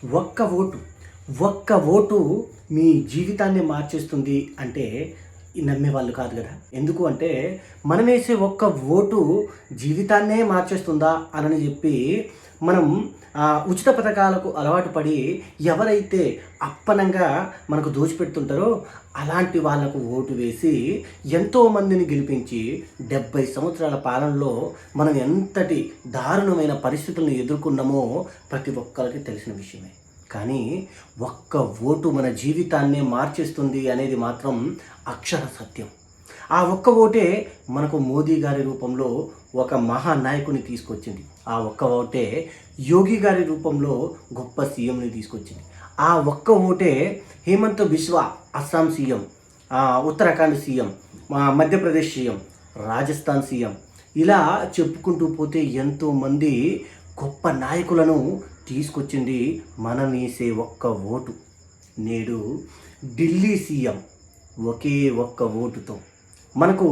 ఒక్క ఓటు, ఒక్క ఓటు మీ జీవితాన్ని మార్చేస్తుంది అంటే నమ్మేవాళ్ళు కాదు కదా. ఎందుకు అంటే మనం వేసే ఒక్క ఓటు జీవితాన్నే మార్చేస్తుందా అని చెప్పి మనం ఉచిత పథకాలకు అలవాటు పడి ఎవరైతే అప్పనంగా మనకు దోచిపెడుతుంటారో అలాంటి వాళ్లకు ఓటు వేసి ఎంతోమందిని గెలిపించి 70 సంవత్సరాల పాలనలో మనం ఎంతటి దారుణమైన పరిస్థితులను ఎదుర్కొన్నామో ప్రతి ఒక్కరికి తెలిసిన విషయమే. కానీ ఒక్క ఓటు మన జీవితాన్నే మార్చేస్తుంది అనేది మాత్రం అక్షర సత్యం. ఆ ఒక్క ఓటే మనకు మోదీ గారి రూపంలో ఒక మహానాయకుని తీసుకొచ్చింది. ఆ ఒక్క ఓటే యోగి గారి రూపంలో గొప్ప సీఎంని తీసుకొచ్చింది. ఆ ఒక్క ఓటే Hemant Biswa Assam CM, Uttarakhand CM, Madhya Pradesh CM, Rajasthan CM, ఇలా చెప్పుకుంటూ పోతే ఎంతోమంది గొప్ప నాయకులను తీసుకొచ్చింది మనం వేసే ఒక్క ఓటు. నేడు ఢిల్లీ సీఎం ఒకే ఒక్క ఓటుతో మనకు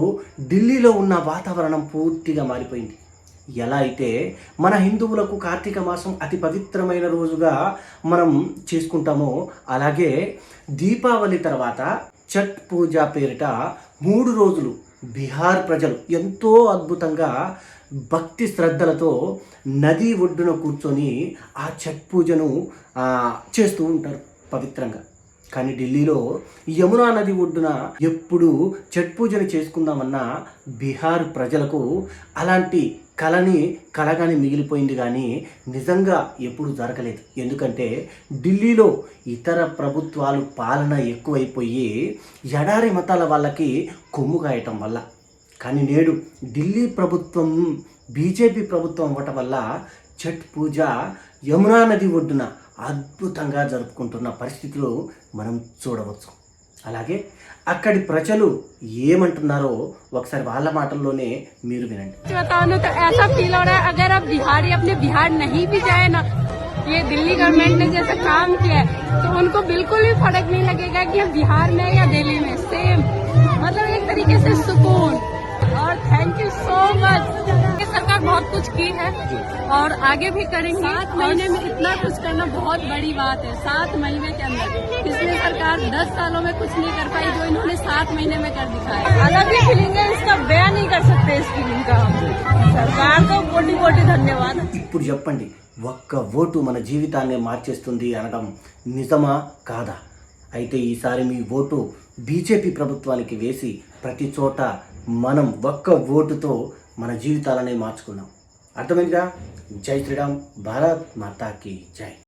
ఢిల్లీలో ఉన్న వాతావరణం పూర్తిగా మారిపోయింది. ఎలా అయితే మన హిందువులకు కార్తీక మాసం అతి పవిత్రమైన రోజుగా మనం చేసుకుంటామో అలాగే దీపావళి తర్వాత ఛట్ పూజ పేరిట 3 రోజులు బీహార్ ప్రజలు ఎంతో అద్భుతంగా భక్తి శ్రద్ధలతో నది ఒడ్డున కూర్చొని ఆ ఛట్ పూజను చేస్తూ ఉంటారు పవిత్రంగా. కానీ ఢిల్లీలో యమునా నది ఒడ్డున ఎప్పుడు ఛట్ పూజను చేసుకుందామన్నా బీహార్ ప్రజలకు అలాంటి కలగాని మిగిలిపోయింది, కానీ నిజంగా ఎప్పుడు జరగలేదు. ఎందుకంటే ఢిల్లీలో ఇతర ప్రభుత్వాలు పాలన ఎక్కువైపోయి ఎడారి మతాల వాళ్ళకి కొమ్ము కాయటం వల్ల. కానీ నేడు ఢిల్లీ ప్రభుత్వం బీజేపీ ప్రభుత్వం అవ్వటం వల్ల ఛట్ పూజ యమునా నది ఒడ్డున అద్భుతంగా జరుపుకుంటున్న పరిస్థితులు మనం చూడవచ్చు. అలాగే అక్కడి ప్రజలు ఏమంటున్నారో ఒకసారి వాళ్ళ మాటల్లోనే మీరు వినండి. ऐसा फील हो रहा है अगर अब बिहारी अपने बिहार नहीं भी जाए ना, ये दिल्ली गवर्नमेंट ने जैसा काम किया है तो उनको बिल्कुल भी फर्क नहीं लगेगा कि हम बिहार में या दिल्ली में, सेम मतलब एक तरीके से सुकून। और थैंक यू सो मच। सरकार बहुत कुछ की है और आगे भी करेंगे। 7 महीने में इतना कुछ करना बहुत बड़ी बात है। 7 महीने के अंदर पिछली सरकार 10 सालों में कुछ नहीं कर पाई, जो इन्होंने 7 महीने में कर दिखाया। अलग ही फीलिंग है, इसका बयान नहीं कर सकते इस फीलिंग का। सरकार को कोटि कोटि धन्यवाद। ఇప్పుడు చెప్పండి, ఒక్క ఓటు మన జీవితాన్ని మార్చేస్తుంది అనడం నిజమా కాదా? అయితే ఈసారి మీ ఓటు బీజేపీ ప్రభుత్వానికి వేసి ప్రతి చోట మనం ఒక్క ఓటుతో మన జీవితాలనే మార్చుకున్నాం. అర్థమైందిగా? జై శ్రీరామ్, భారత్ మాతాకి జై.